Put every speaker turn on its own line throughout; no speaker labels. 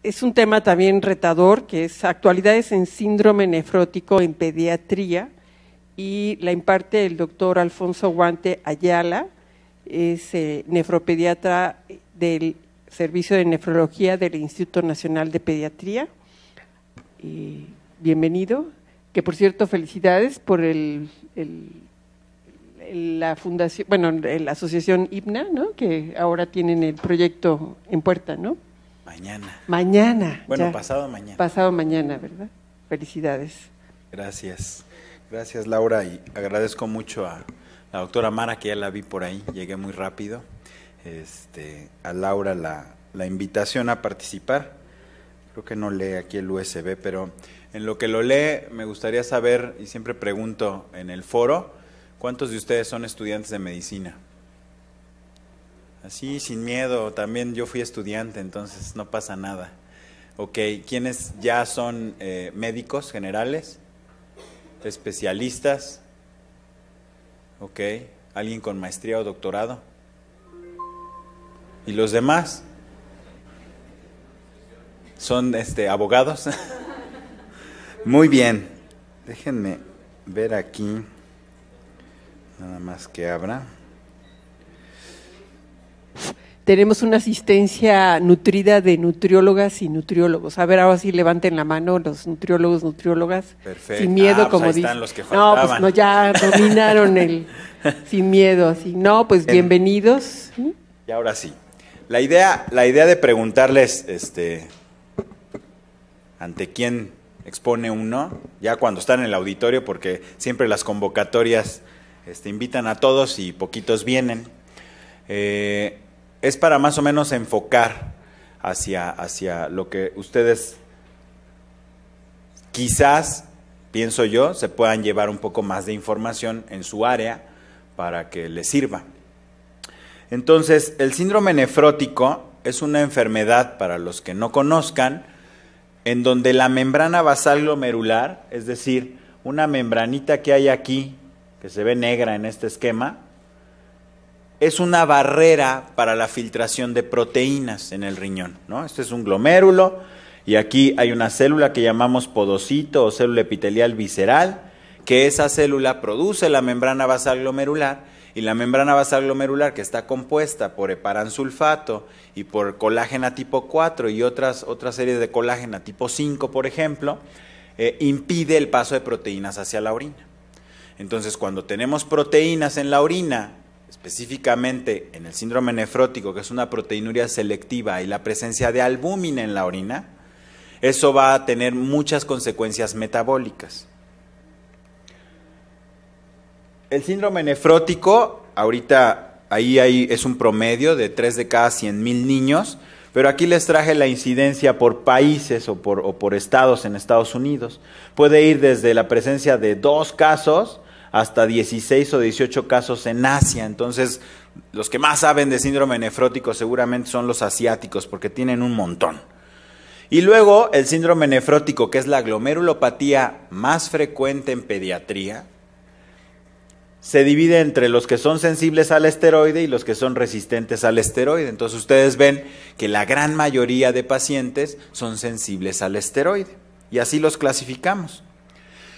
es un tema también retador, que es actualidades en síndrome nefrótico en pediatría, y la imparte el doctor Alfonso Guante Ayala, es nefropediatra del Servicio de Nefrología del Instituto Nacional de Pediatría. Bienvenido, que por cierto, felicidades por la fundación, bueno, la asociación IBNA, ¿no? Que ahora tienen el proyecto en puerta, ¿no?
Mañana.
Mañana.
Bueno,
ya.
pasado mañana.
Pasado mañana, ¿verdad? Felicidades.
Gracias. Gracias, Laura, y agradezco mucho a la doctora Mara, que ya la vi por ahí, llegué muy rápido. A Laura la invitación a participar. Creo que no lee aquí el USB, pero en lo que lo lee me gustaría saber, y siempre pregunto en el foro, ¿cuántos de ustedes son estudiantes de medicina? Así, sin miedo, también yo fui estudiante, entonces no pasa nada. Ok, ¿quiénes ya son médicos generales? ¿Especialistas? Ok, ¿alguien con maestría o doctorado? ¿Y los demás? ¿Son abogados? Muy bien, déjenme ver aquí, nada más que abra.
Tenemos una asistencia nutrida de nutriólogas y nutriólogos. A ver, ahora sí levanten la mano los nutriólogos, nutriólogas.
Perfecto.
Sin miedo,
pues
como
ahí
dicen.
están los que faltaban.
No, pues no, ya dominaron sin miedo, así. No, pues bienvenidos.
Y ahora sí. La idea de preguntarles, ante quién expone uno, ya cuando están en el auditorio, porque siempre las convocatorias invitan a todos y poquitos vienen, es para más o menos enfocar hacia lo que ustedes quizás, pienso yo, se puedan llevar un poco más de información en su área para que les sirva. Entonces, el síndrome nefrótico es una enfermedad, para los que no conozcan, en donde la membrana basal glomerular, es decir, una membranita que hay aquí, que se ve negra en este esquema, es una barrera para la filtración de proteínas en el riñón, ¿no? Este es un glomérulo y aquí hay una célula que llamamos podocito o célula epitelial visceral, que esa célula produce la membrana basal glomerular, y la membrana basal glomerular, que está compuesta por heparansulfato y por colágena tipo 4 y otra serie de colágena tipo 5, por ejemplo, impide el paso de proteínas hacia la orina. Entonces, cuando tenemos proteínas en la orina, específicamente en el síndrome nefrótico, que es una proteinuria selectiva, y la presencia de albúmina en la orina, eso va a tener muchas consecuencias metabólicas. El síndrome nefrótico, ahorita ahí es un promedio de 3 de cada 100,000 niños, pero aquí les traje la incidencia por países o por estados en Estados Unidos. Puede ir desde la presencia de 2 casos hasta 16 o 18 casos en Asia. Entonces, los que más saben de síndrome nefrótico seguramente son los asiáticos, porque tienen un montón. Y luego el síndrome nefrótico, que es la glomerulopatía más frecuente en pediatría, se divide entre los que son sensibles al esteroide y los que son resistentes al esteroide. Entonces ustedes ven que la gran mayoría de pacientes son sensibles al esteroide, y así los clasificamos.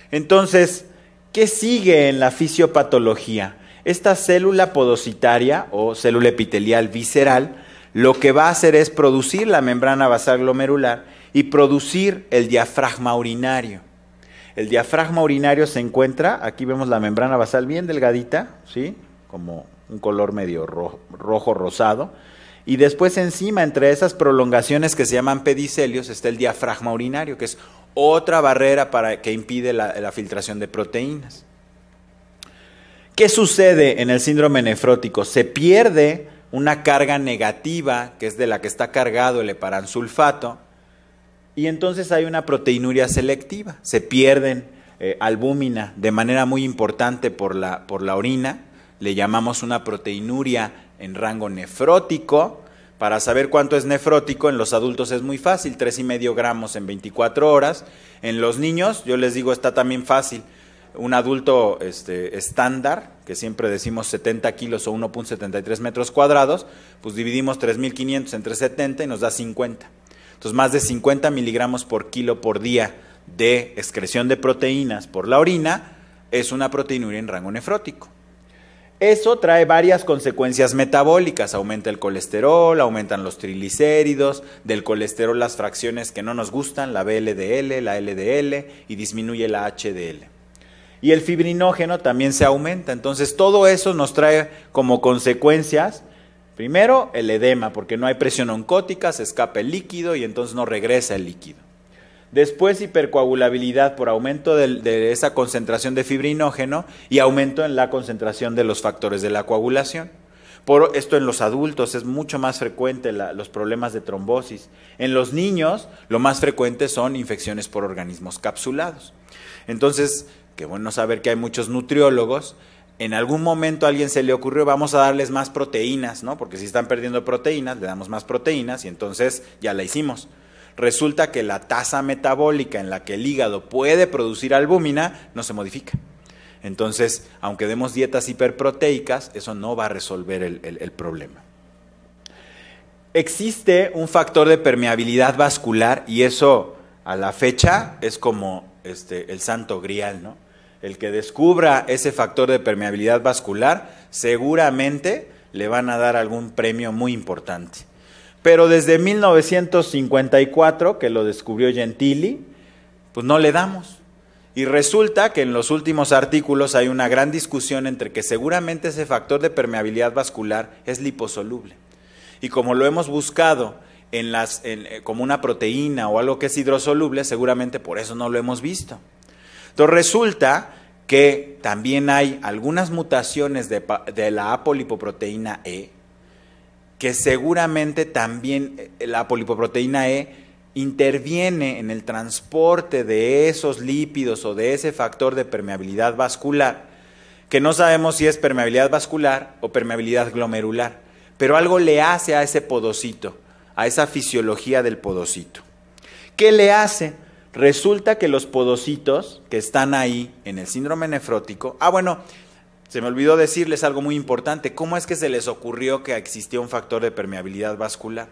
Entonces, ¿qué sigue en la fisiopatología? Esta célula podocitaria o célula epitelial visceral lo que va a hacer es producir la membrana basal glomerular y producir el diafragma urinario. El diafragma urinario se encuentra, aquí vemos la membrana basal bien delgadita, ¿sí? Como un color medio rojo rosado, y después encima, entre esas prolongaciones que se llaman pedicelios, está el diafragma urinario, que es otra barrera que impide la filtración de proteínas. ¿Qué sucede en el síndrome nefrótico? Se pierde una carga negativa, que es de la que está cargado el heparansulfato, y entonces hay una proteinuria selectiva. Se pierden albúmina de manera muy importante por la orina. Le llamamos una proteinuria en rango nefrótico. Para saber cuánto es nefrótico, en los adultos es muy fácil, 3,5 gramos en 24 horas. En los niños, yo les digo, está también fácil. Un adulto estándar, que siempre decimos 70 kilos o 1,73 metros cuadrados, pues dividimos 3,500 entre 70 y nos da 50. Entonces, más de 50 miligramos por kilo por día de excreción de proteínas por la orina es una proteinuria en rango nefrótico. Eso trae varias consecuencias metabólicas, aumenta el colesterol, aumentan los triglicéridos, del colesterol las fracciones que no nos gustan, la VLDL, la LDL, y disminuye la HDL. Y el fibrinógeno también se aumenta, entonces todo eso nos trae como consecuencias, primero el edema, porque no hay presión oncótica, se escapa el líquido y entonces no regresa el líquido. Después hipercoagulabilidad por aumento de esa concentración de fibrinógeno y aumento en la concentración de los factores de la coagulación. Por esto en los adultos es mucho más frecuente los problemas de trombosis. En los niños lo más frecuente son infecciones por organismos capsulados. Entonces, qué bueno saber que hay muchos nutriólogos. En algún momento a alguien se le ocurrió, vamos a darles más proteínas, ¿no? Porque si están perdiendo proteínas, le damos más proteínas y entonces ya la hicimos. Resulta que la tasa metabólica en la que el hígado puede producir albúmina no se modifica. Entonces, aunque demos dietas hiperproteicas, eso no va a resolver el problema. Existe un factor de permeabilidad vascular y eso a la fecha es como el santo grial, ¿no? El que descubra ese factor de permeabilidad vascular seguramente le van a dar algún premio muy importante. Pero desde 1954, que lo descubrió Gentili, pues no le damos. Y resulta que en los últimos artículos hay una gran discusión entre que seguramente ese factor de permeabilidad vascular es liposoluble. Y como lo hemos buscado como una proteína o algo que es hidrosoluble, seguramente por eso no lo hemos visto. Entonces resulta que también hay algunas mutaciones de la apolipoproteína E, que seguramente también la apolipoproteína E interviene en el transporte de esos lípidos o de ese factor de permeabilidad vascular, que no sabemos si es permeabilidad vascular o permeabilidad glomerular, pero algo le hace a ese podocito, a esa fisiología del podocito. ¿Qué le hace? Resulta que los podocitos que están ahí en el síndrome nefrótico, se me olvidó decirles algo muy importante. ¿Cómo es que se les ocurrió que existía un factor de permeabilidad vascular?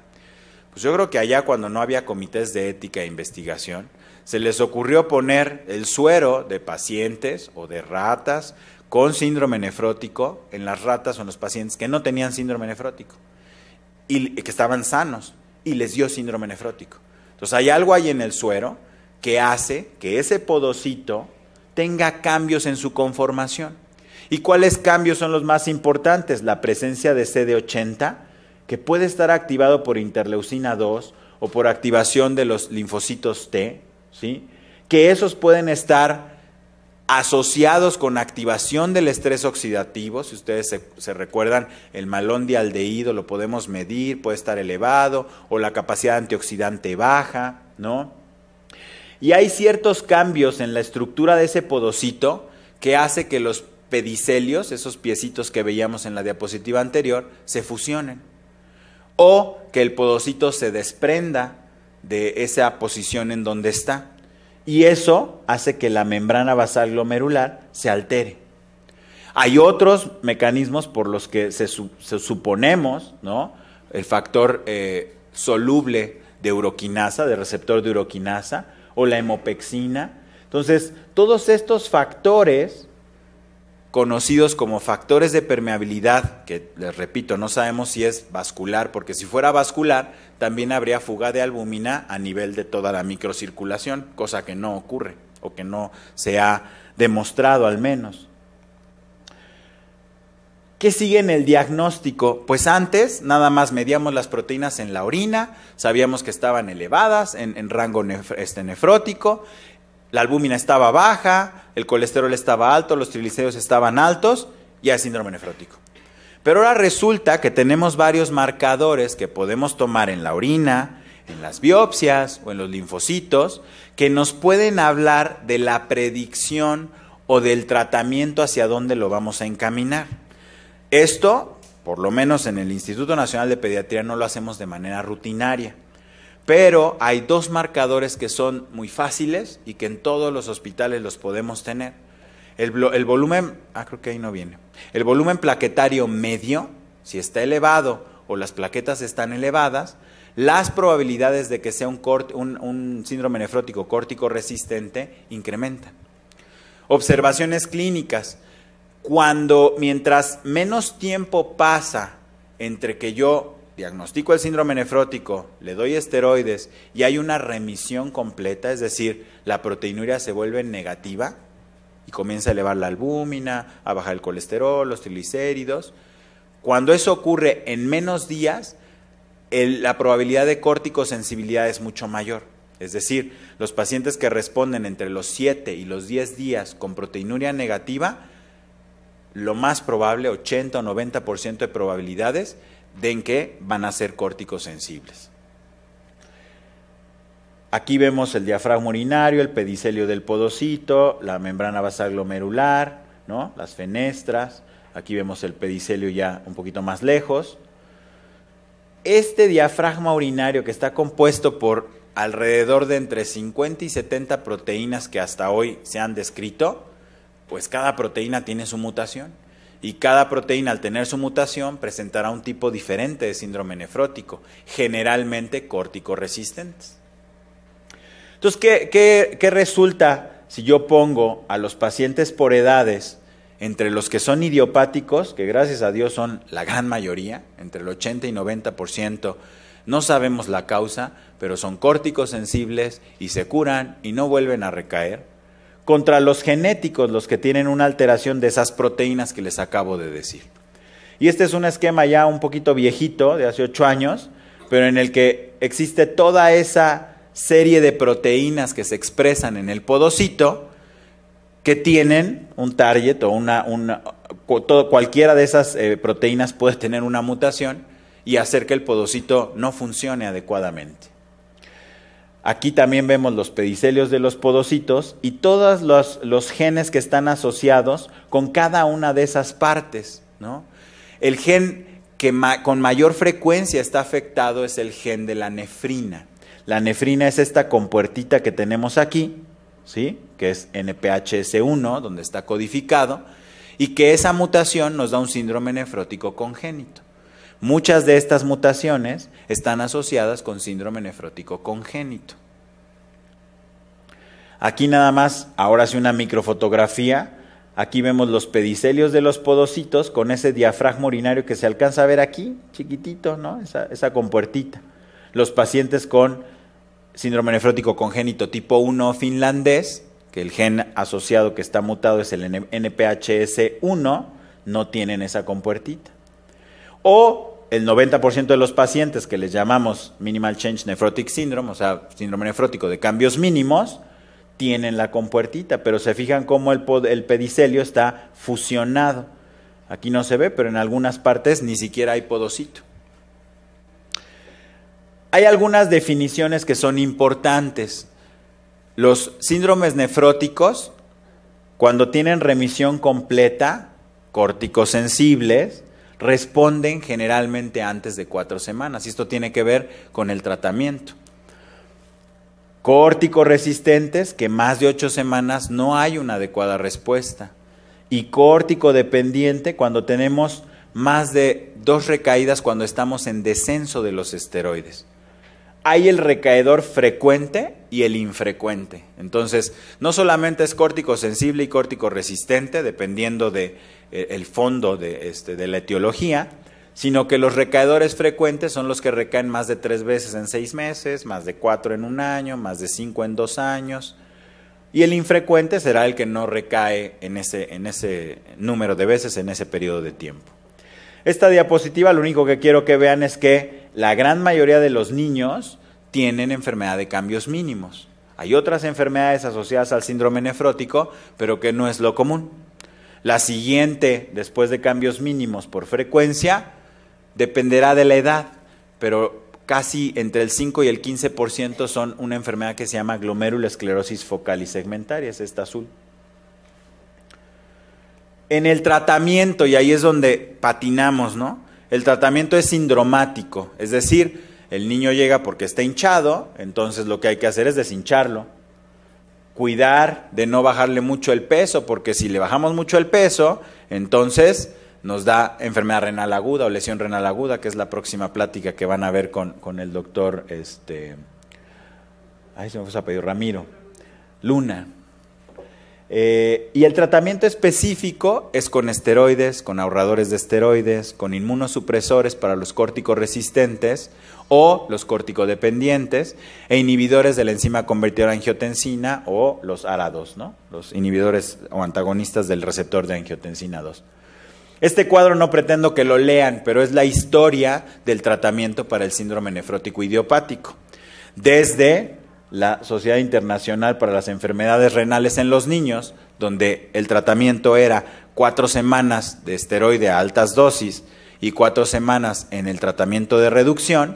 Pues yo creo que allá cuando no había comités de ética e investigación, se les ocurrió poner el suero de pacientes o de ratas con síndrome nefrótico en las ratas o en los pacientes que no tenían síndrome nefrótico y que estaban sanos y les dio síndrome nefrótico. Entonces hay algo ahí en el suero que hace que ese podocito tenga cambios en su conformación. ¿Y cuáles cambios son los más importantes? La presencia de CD80, que puede estar activado por interleucina 2 o por activación de los linfocitos T, ¿sí? Que esos pueden estar asociados con activación del estrés oxidativo. Si ustedes se recuerdan, el malondialdehído lo podemos medir, puede estar elevado, o la capacidad antioxidante baja, ¿no? Y hay ciertos cambios en la estructura de ese podocito que hace que los pedicelios, esos piecitos que veíamos en la diapositiva anterior, se fusionen. O que el podocito se desprenda de esa posición en donde está. Y eso hace que la membrana basal glomerular se altere. Hay otros mecanismos por los que se suponemos, ¿no? El factor soluble de uroquinasa, de receptor de uroquinasa, o la hemopexina. Entonces, todos estos factores conocidos como factores de permeabilidad, que les repito, no sabemos si es vascular, porque si fuera vascular, también habría fuga de albúmina a nivel de toda la microcirculación, cosa que no ocurre, o que no se ha demostrado al menos. ¿Qué sigue en el diagnóstico? Pues antes nada más medíamos las proteínas en la orina, sabíamos que estaban elevadas en rango nefrótico, la albúmina estaba baja, el colesterol estaba alto, los triglicéridos estaban altos y hay síndrome nefrótico. Pero ahora resulta que tenemos varios marcadores que podemos tomar en la orina, en las biopsias o en los linfocitos, que nos pueden hablar de la predicción o del tratamiento hacia dónde lo vamos a encaminar. Esto, por lo menos en el Instituto Nacional de Pediatría, no lo hacemos de manera rutinaria. Pero hay dos marcadores que son muy fáciles y que en todos los hospitales los podemos tener. El volumen, creo que ahí no viene. El volumen plaquetario medio, si está elevado o las plaquetas están elevadas, las probabilidades de que sea un síndrome nefrótico córtico resistente incrementan. Observaciones clínicas. Mientras menos tiempo pasa entre que yo diagnostico el síndrome nefrótico, le doy esteroides y hay una remisión completa, es decir, la proteinuria se vuelve negativa y comienza a elevar la albúmina, a bajar el colesterol, los triglicéridos. Cuando eso ocurre en menos días, la probabilidad de corticosensibilidad es mucho mayor. Es decir, los pacientes que responden entre los 7 y los 10 días con proteinuria negativa, lo más probable, 80 o 90% de probabilidades de en que van a ser córticosensibles. Aquí vemos el diafragma urinario, el pedicelio del podocito, la membrana basal glomerular, ¿no? Las fenestras. Aquí vemos el pedicelio ya un poquito más lejos. Este diafragma urinario, que está compuesto por alrededor de entre 50 y 70 proteínas que hasta hoy se han descrito, pues cada proteína tiene su mutación. Y cada proteína, al tener su mutación, presentará un tipo diferente de síndrome nefrótico, generalmente córtico-resistentes. Entonces, ¿qué resulta si yo pongo a los pacientes por edades entre los que son idiopáticos, que gracias a Dios son la gran mayoría, entre el 80 y 90%, no sabemos la causa, pero son córticos sensibles y se curan y no vuelven a recaer, contra los genéticos, los que tienen una alteración de esas proteínas que les acabo de decir? Y este es un esquema ya un poquito viejito, de hace 8 años, pero en el que existe toda esa serie de proteínas que se expresan en el podocito, que tienen un target o cualquiera de esas proteínas puede tener una mutación y hacer que el podocito no funcione adecuadamente. Aquí también vemos los pedicelios de los podocitos y todos los genes que están asociados con cada una de esas partes, ¿no? El gen que con mayor frecuencia está afectado es el gen de la nefrina. La nefrina es esta compuertita que tenemos aquí, ¿sí? Que es NPHS1, donde está codificado, y que esa mutación nos da un síndrome nefrótico congénito. Muchas de estas mutaciones están asociadas con síndrome nefrótico congénito. Aquí nada más, ahora sí una microfotografía. Aquí vemos los pedicelios de los podocitos con ese diafragma urinario que se alcanza a ver aquí, chiquitito, ¿no? Esa compuertita. Los pacientes con síndrome nefrótico congénito tipo 1 finlandés, que el gen asociado que está mutado es el NPHS1, no tienen esa compuertita. O el 90% de los pacientes que les llamamos Minimal Change Nephrotic Syndrome, o sea, síndrome nefrótico de cambios mínimos, tienen la compuertita, pero se fijan cómo el pedicelio está fusionado. Aquí no se ve, pero en algunas partes ni siquiera hay podocito. Hay algunas definiciones que son importantes. Los síndromes nefróticos, cuando tienen remisión completa, córticosensibles, responden generalmente antes de 4 semanas. Y esto tiene que ver con el tratamiento. Córtico-resistentes, que más de 8 semanas no hay una adecuada respuesta. Y córtico-dependiente, cuando tenemos más de 2 recaídas cuando estamos en descenso de los esteroides. Hay el recaedor frecuente y el infrecuente. Entonces, no solamente es córtico sensible y córtico resistente, dependiendo del fondo de la etiología, sino que los recaedores frecuentes son los que recaen más de 3 veces en 6 meses, más de 4 en 1 año, más de 5 en 2 años. Y el infrecuente será el que no recae en ese número de veces en ese periodo de tiempo. Esta diapositiva lo único que quiero que vean es que la gran mayoría de los niños tienen enfermedad de cambios mínimos. Hay otras enfermedades asociadas al síndrome nefrótico, pero que no es lo común. La siguiente, después de cambios mínimos por frecuencia, dependerá de la edad, pero casi entre el 5 y el 15% son una enfermedad que se llama glomerulosclerosis focal y segmentaria, es esta azul. En el tratamiento, y ahí es donde patinamos, ¿no? El tratamiento es sindromático, es decir, el niño llega porque está hinchado, entonces lo que hay que hacer es deshincharlo. Cuidar de no bajarle mucho el peso, porque si le bajamos mucho el peso, entonces nos da enfermedad renal aguda o lesión renal aguda, que es la próxima plática que van a ver con el doctor, se me fue su apellido, Ramiro Luna. Y el tratamiento específico es con esteroides, con ahorradores de esteroides, con inmunosupresores para los córticos resistentes o los córticodependientes e inhibidores de la enzima convertidora de angiotensina o los ARA2, ¿no? Los inhibidores o antagonistas del receptor de angiotensina 2. Este cuadro no pretendo que lo lean, pero es la historia del tratamiento para el síndrome nefrótico idiopático. Desde la Sociedad Internacional para las Enfermedades Renales en los Niños, donde el tratamiento era 4 semanas de esteroide a altas dosis y 4 semanas en el tratamiento de reducción,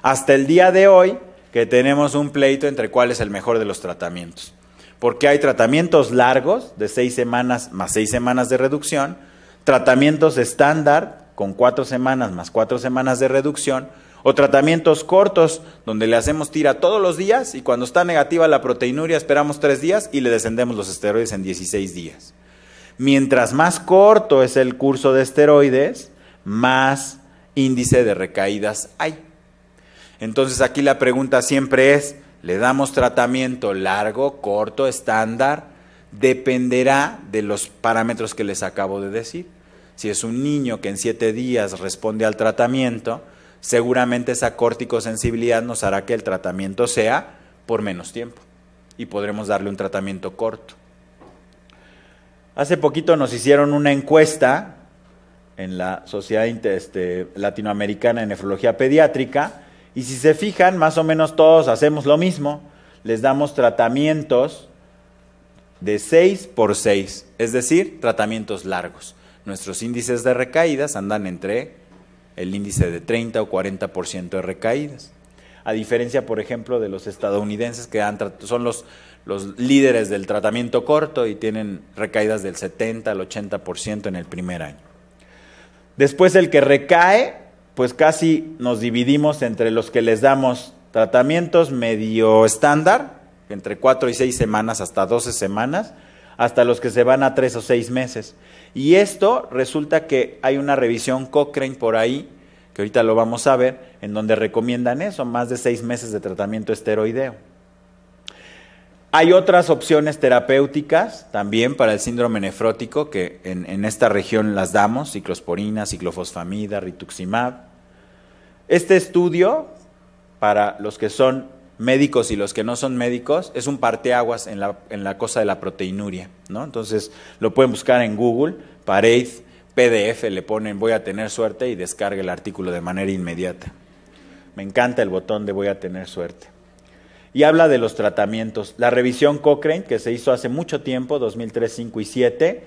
hasta el día de hoy que tenemos un pleito entre cuál es el mejor de los tratamientos. Porque hay tratamientos largos de 6 semanas más 6 semanas de reducción, tratamientos estándar con 4 semanas más 4 semanas de reducción, o tratamientos cortos, donde le hacemos tira todos los días y cuando está negativa la proteinuria esperamos 3 días y le descendemos los esteroides en 16 días. Mientras más corto es el curso de esteroides, más índice de recaídas hay. Entonces aquí la pregunta siempre es, ¿le damos tratamiento largo, corto, estándar? Dependerá de los parámetros que les acabo de decir. Si es un niño que en 7 días responde al tratamiento, seguramente esa corticosensibilidad nos hará que el tratamiento sea por menos tiempo y podremos darle un tratamiento corto. Hace poquito nos hicieron una encuesta en la Sociedad Latinoamericana de Nefrología Pediátrica y si se fijan, más o menos todos hacemos lo mismo, les damos tratamientos de 6 por 6, es decir, tratamientos largos. Nuestros índices de recaídas andan entre el índice de 30 o 40% de recaídas. A diferencia, por ejemplo, de los estadounidenses que son los líderes del tratamiento corto y tienen recaídas del 70 al 80% en el primer año. Después el que recae, pues casi nos dividimos entre los que les damos tratamientos medio estándar, entre 4 y 6 semanas hasta 12 semanas, hasta los que se van a 3 o 6 meses. Y esto resulta que hay una revisión Cochrane por ahí, que ahorita lo vamos a ver, en donde recomiendan eso, más de 6 meses de tratamiento esteroideo. Hay otras opciones terapéuticas también para el síndrome nefrótico que en esta región las damos, ciclosporina, ciclofosfamida, rituximab. Este estudio, para los que son médicos y los que no son médicos, es un parteaguas en la cosa de la proteinuria, ¿no? Entonces lo pueden buscar en Google, Parade, PDF, le ponen voy a tener suerte y descarga el artículo de manera inmediata. Me encanta el botón de voy a tener suerte. Y habla de los tratamientos. La revisión Cochrane, que se hizo hace mucho tiempo, 2003, 2005 y 2007,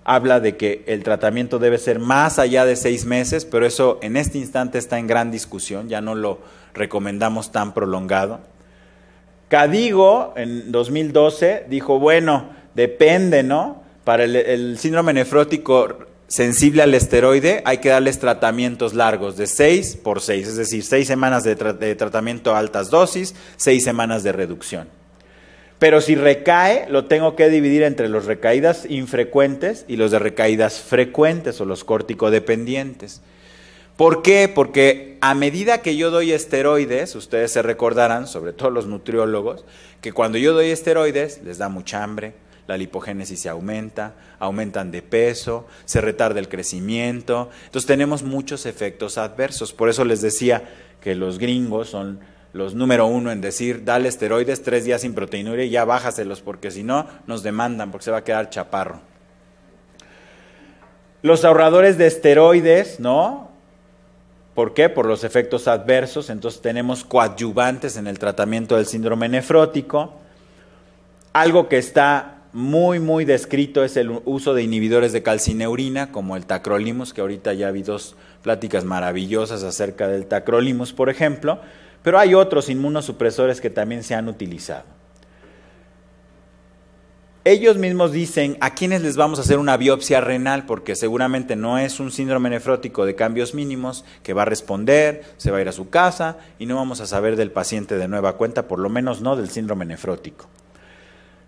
habla de que el tratamiento debe ser más allá de 6 meses, pero eso en este instante está en gran discusión, ya no lo recomendamos tan prolongado. Cadigo, en 2012, dijo, bueno, depende, ¿no? Para el síndrome nefrótico sensible al esteroide hay que darles tratamientos largos de 6 por 6, es decir, 6 semanas de tratamiento a altas dosis, 6 semanas de reducción. Pero si recae, lo tengo que dividir entre los recaídas infrecuentes y los de recaídas frecuentes o los córticodependientes. ¿Por qué? Porque a medida que yo doy esteroides, ustedes se recordarán, sobre todo los nutriólogos, que cuando yo doy esteroides les da mucha hambre, la lipogénesis se aumenta, aumentan de peso, se retarda el crecimiento. Entonces tenemos muchos efectos adversos. Por eso les decía que los gringos son los número 1 en decir, dale esteroides 3 días sin proteinuria y ya bájaselos, porque si no nos demandan, porque se va a quedar chaparro. Los ahorradores de esteroides, ¿no? ¿Por qué? Por los efectos adversos. Entonces tenemos coadyuvantes en el tratamiento del síndrome nefrótico. Algo que está muy descrito es el uso de inhibidores de calcineurina, como el tacrolimus, que ahorita ya vi 2 pláticas maravillosas acerca del tacrolimus, por ejemplo, pero hay otros inmunosupresores que también se han utilizado. Ellos mismos dicen a quiénes les vamos a hacer una biopsia renal, porque seguramente no es un síndrome nefrótico de cambios mínimos que va a responder, se va a ir a su casa y no vamos a saber del paciente de nueva cuenta, por lo menos no del síndrome nefrótico.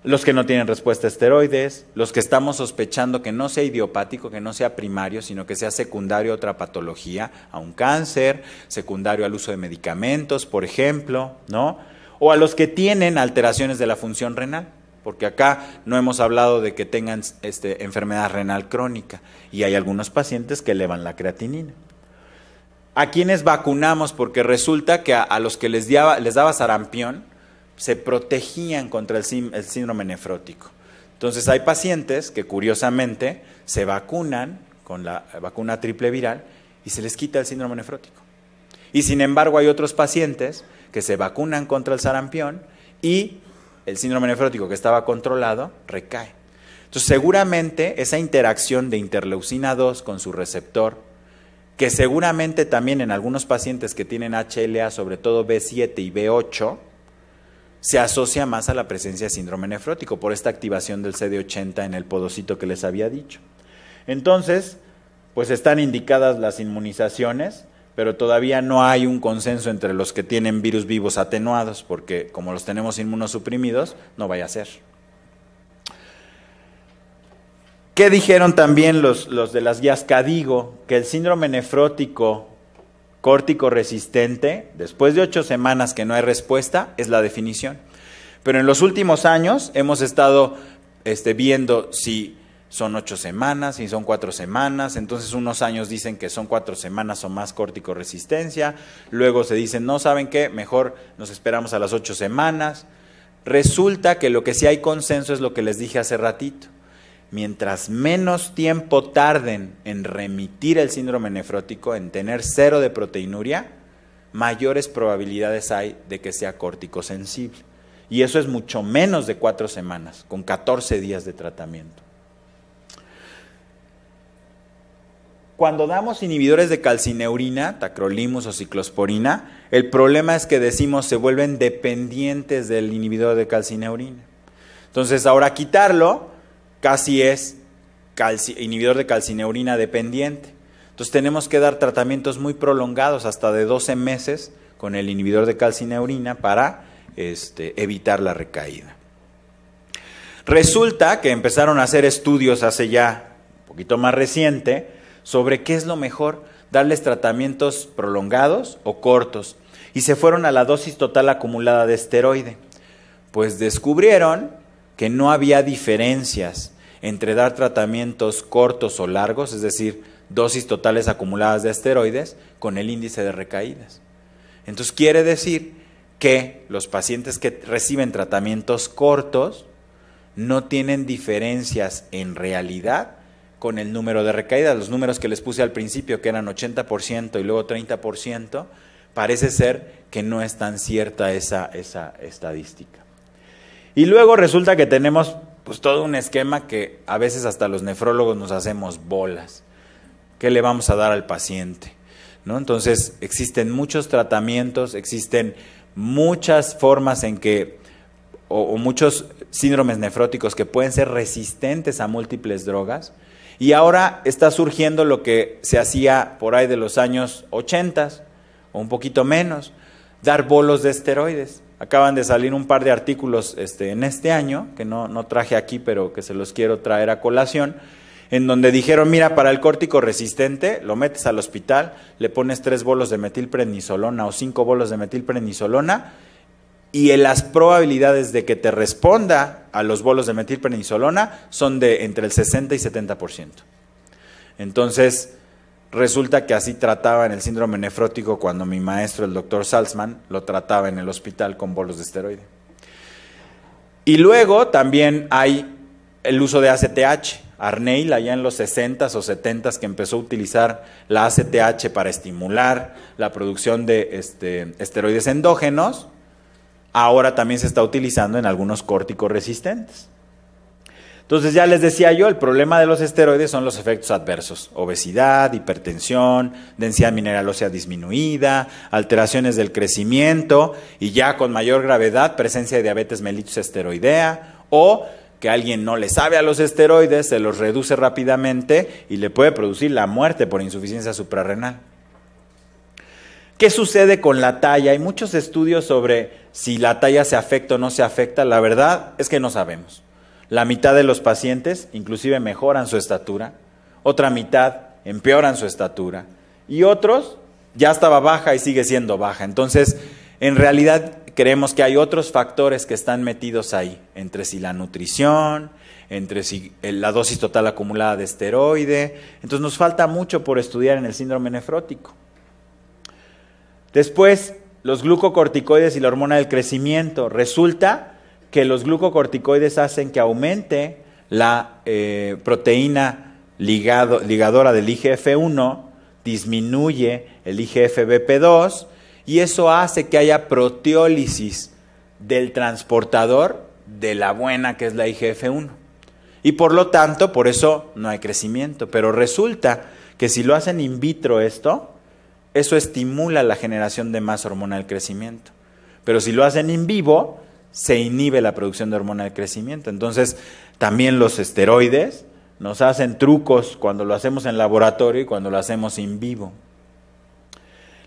los que no tienen respuesta a esteroides, los que estamos sospechando que no sea idiopático, que no sea primario, sino que sea secundario a otra patología, a un cáncer, secundario al uso de medicamentos, por ejemplo, ¿no? O a los que tienen alteraciones de la función renal, porque acá no hemos hablado de que tengan enfermedad renal crónica, y hay algunos pacientes que elevan la creatinina. ¿A quienes vacunamos? Porque resulta que a los que les daba sarampión, se protegían contra el síndrome nefrótico. Entonces hay pacientes que curiosamente se vacunan con la vacuna triple viral y se les quita el síndrome nefrótico. Y sin embargo hay otros pacientes que se vacunan contra el sarampión y el síndrome nefrótico que estaba controlado recae. Entonces seguramente esa interacción de interleucina 2 con su receptor, que seguramente también en algunos pacientes que tienen HLA, sobre todo B7 y B8, se asocia más a la presencia de síndrome nefrótico por esta activación del CD80 en el podocito que les había dicho. Entonces, pues están indicadas las inmunizaciones, pero todavía no hay un consenso entre los que tienen virus vivos atenuados, porque como los tenemos inmunosuprimidos, no vaya a ser. ¿Qué dijeron también los de las guías CADIGO? Que el síndrome nefrótico córtico resistente, después de 8 semanas que no hay respuesta, es la definición. Pero en los últimos años hemos estado viendo si son 8 semanas, si son 4 semanas, entonces unos años dicen que son 4 semanas o más córtico resistencia, luego se dicen, no, ¿saben qué? Mejor nos esperamos a las 8 semanas. Resulta que lo que sí hay consenso es lo que les dije hace ratito. Mientras menos tiempo tarden en remitir el síndrome nefrótico, en tener 0 de proteinuria, mayores probabilidades hay de que sea córtico sensible. Y eso es mucho menos de 4 semanas, con 14 días de tratamiento. Cuando damos inhibidores de calcineurina, tacrolimus o ciclosporina, el problema es que decimos se vuelven dependientes del inhibidor de calcineurina. Entonces, ahora quitarlo casi es inhibidor de calcineurina dependiente. Entonces tenemos que dar tratamientos muy prolongados, hasta de 12 meses, con el inhibidor de calcineurina para evitar la recaída. Resulta que empezaron a hacer estudios hace ya un poquito más reciente sobre qué es lo mejor, darles tratamientos prolongados o cortos, y se fueron a la dosis total acumulada de esteroide. Pues descubrieron que no había diferencias entre dar tratamientos cortos o largos, es decir, dosis totales acumuladas de esteroides, con el índice de recaídas. Entonces quiere decir que los pacientes que reciben tratamientos cortos no tienen diferencias en realidad con el número de recaídas. Los números que les puse al principio, que eran 80% y luego 30%, parece ser que no es tan cierta esa estadística. Y luego resulta que tenemos pues todo un esquema que a veces hasta los nefrólogos nos hacemos bolas. ¿Qué le vamos a dar al paciente? ¿No? Entonces existen muchos tratamientos, existen muchas formas en que, o muchos síndromes nefróticos que pueden ser resistentes a múltiples drogas, y ahora está surgiendo lo que se hacía por ahí de los años 80 o un poquito menos, dar bolos de esteroides. Acaban de salir un par de artículos en este año, que no traje aquí, pero que se los quiero traer a colación, en donde dijeron, mira, para el córtico resistente, lo metes al hospital, le pones 3 bolos de metilprednisolona o 5 bolos de metilprednisolona, y las probabilidades de que te responda a los bolos de metilprednisolona son de entre el 60 y 70%. Entonces, resulta que así trataban el síndrome nefrótico cuando mi maestro, el doctor Salzman, lo trataba en el hospital con bolos de esteroide. Y luego también hay el uso de ACTH. Arneil, allá en los 60s o 70s, que empezó a utilizar la ACTH para estimular la producción de esteroides endógenos, ahora también se está utilizando en algunos córticos resistentes. Entonces ya les decía yo, el problema de los esteroides son los efectos adversos: obesidad, hipertensión, densidad mineral ósea disminuida, alteraciones del crecimiento y ya con mayor gravedad, presencia de diabetes mellitus esteroidea, o que alguien no le sabe a los esteroides, se los reduce rápidamente y le puede producir la muerte por insuficiencia suprarrenal. ¿Qué sucede con la talla? Hay muchos estudios sobre si la talla se afecta o no se afecta. La verdad es que no sabemos. La mitad de los pacientes inclusive mejoran su estatura, otra mitad empeoran su estatura y otros ya estaba baja y sigue siendo baja. Entonces, en realidad creemos que hay otros factores que están metidos ahí, entre si la nutrición, entre si la dosis total acumulada de esteroide. Entonces nos falta mucho por estudiar en el síndrome nefrótico. Después, los glucocorticoides y la hormona del crecimiento. Resulta que los glucocorticoides hacen que aumente la proteína ligadora del IGF-1, disminuye el IGF-BP2 y eso hace que haya proteólisis del transportador de la buena que es la IGF-1. Y por lo tanto, por eso no hay crecimiento. Pero resulta que si lo hacen in vitro eso estimula la generación de más hormona del crecimiento. Pero si lo hacen in vivo, se inhibe la producción de hormona del crecimiento. Entonces, también los esteroides nos hacen trucos cuando lo hacemos en laboratorio y cuando lo hacemos in vivo.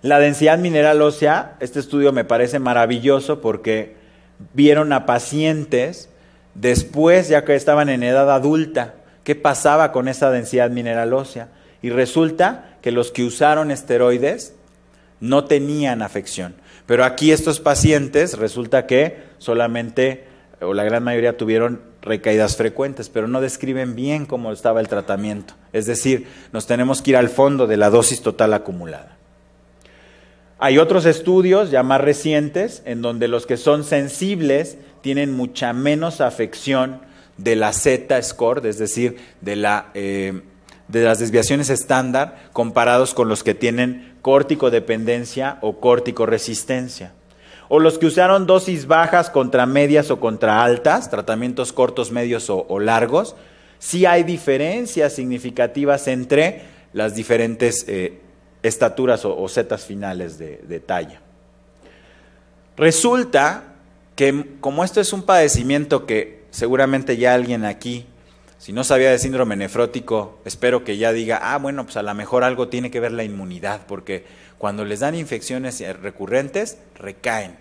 La densidad mineral ósea, este estudio me parece maravilloso porque vieron a pacientes después, ya que estaban en edad adulta, qué pasaba con esa densidad mineral ósea. Y resulta que los que usaron esteroides no tenían afección. Pero aquí estos pacientes resulta que solamente, o la gran mayoría, tuvieron recaídas frecuentes, pero no describen bien cómo estaba el tratamiento. Es decir, nos tenemos que ir al fondo de la dosis total acumulada. Hay otros estudios ya más recientes en donde los que son sensibles tienen mucha menos afección de la Z-score, es decir, de las desviaciones estándar, comparados con los que tienen córticodependencia o córticoresistencia. O los que usaron dosis bajas contra medias o contra altas, tratamientos cortos, medios o largos, sí hay diferencias significativas entre las diferentes estaturas o zetas finales de talla. Resulta que como esto es un padecimiento que seguramente ya alguien aquí, si no sabía de síndrome nefrótico, espero que ya diga, bueno, pues a lo mejor algo tiene que ver la inmunidad, porque cuando les dan infecciones recurrentes, recaen.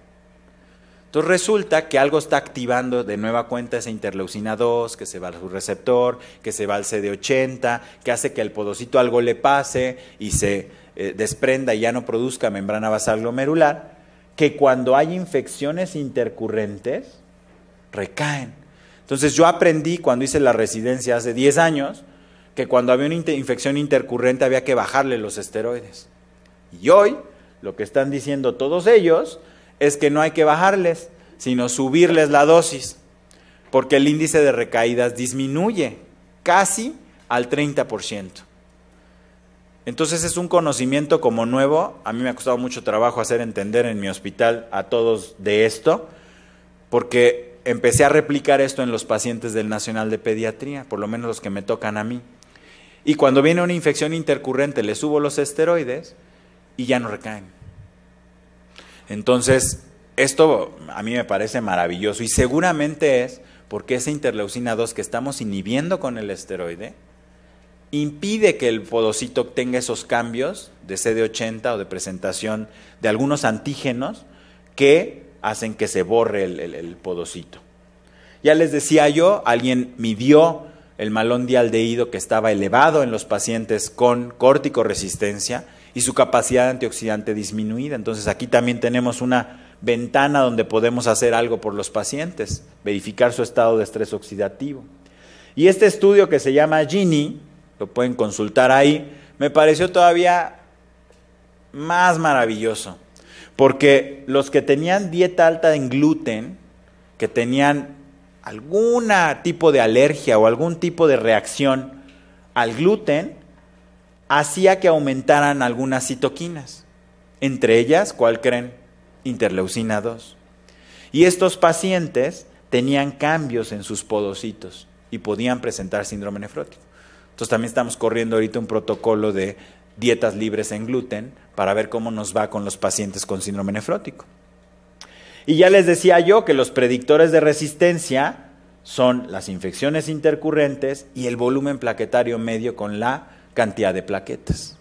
Entonces resulta que algo está activando de nueva cuenta esa interleucina 2, que se va a su receptor, que se va al CD80, que hace que al podocito algo le pase y se desprenda y ya no produzca membrana basal glomerular, que cuando hay infecciones intercurrentes, recaen. Entonces yo aprendí cuando hice la residencia hace 10 años, que cuando había una infección intercurrente había que bajarle los esteroides. Y hoy lo que están diciendo todos ellos es que no hay que bajarles, sino subirles la dosis, porque el índice de recaídas disminuye casi al 30%. Entonces es un conocimiento como nuevo. A mí me ha costado mucho trabajo hacer entender en mi hospital a todos de esto, porque empecé a replicar esto en los pacientes del Nacional de Pediatría, por lo menos los que me tocan a mí. Y cuando viene una infección intercurrente, le subo los esteroides y ya no recaen. Entonces, esto a mí me parece maravilloso y seguramente es porque esa interleucina 2 que estamos inhibiendo con el esteroide impide que el podocito tenga esos cambios de CD80 o de presentación de algunos antígenos que hacen que se borre el podocito. Ya les decía yo, alguien midió el malondialdehído que estaba elevado en los pacientes con córticoresistencia y su capacidad antioxidante disminuida. Entonces aquí también tenemos una ventana donde podemos hacer algo por los pacientes, verificar su estado de estrés oxidativo. Y este estudio que se llama Gini, lo pueden consultar ahí, me pareció todavía más maravilloso, porque los que tenían dieta alta en gluten, que tenían algún tipo de alergia o algún tipo de reacción al gluten, hacía que aumentaran algunas citoquinas, entre ellas, ¿cuál creen? Interleucina 2. Y estos pacientes tenían cambios en sus podocitos y podían presentar síndrome nefrótico. Entonces también estamos corriendo ahorita un protocolo de dietas libres en gluten para ver cómo nos va con los pacientes con síndrome nefrótico. Y ya les decía yo que los predictores de resistencia son las infecciones intercurrentes y el volumen plaquetario medio con la cantidad de plaquetas.